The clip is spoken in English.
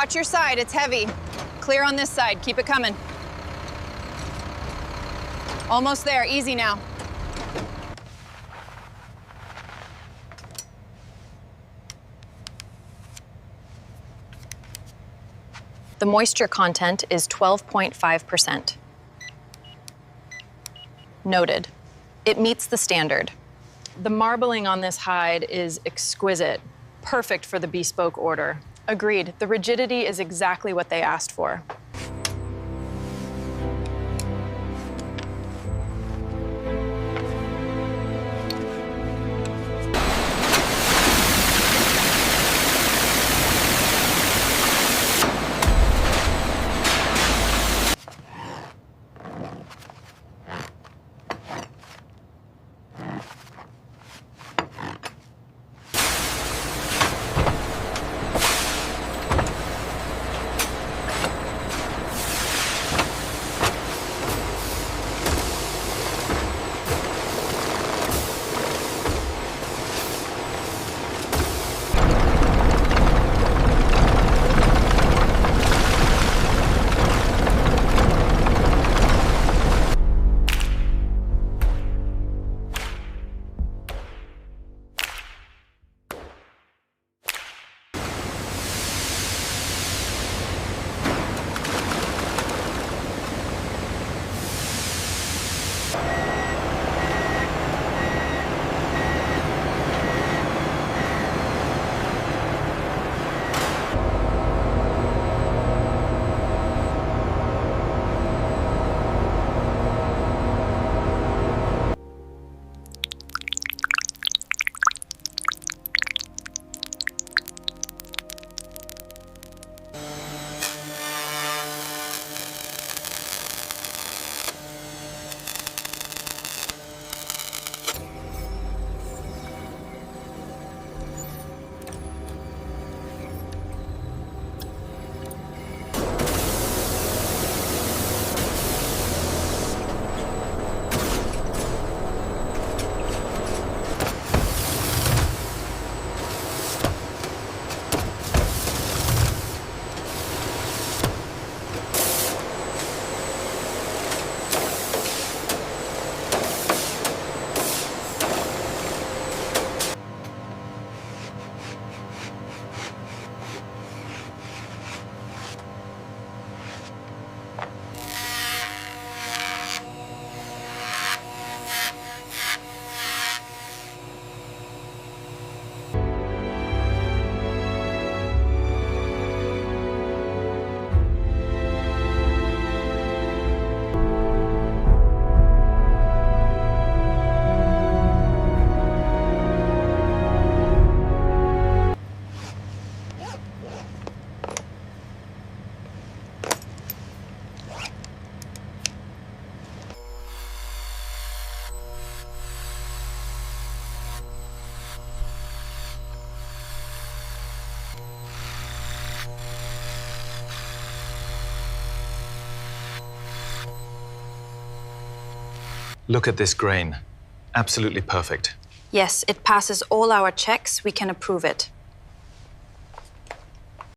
Watch your side, it's heavy. Clear on this side, keep it coming. Almost there, easy now. The moisture content is 12.5%. Noted. It meets the standard. The marbling on this hide is exquisite, perfect for the bespoke order. Agreed, the rigidity is exactly what they asked for. Look at this grain. Absolutely perfect. Yes, it passes all our checks. We can approve it.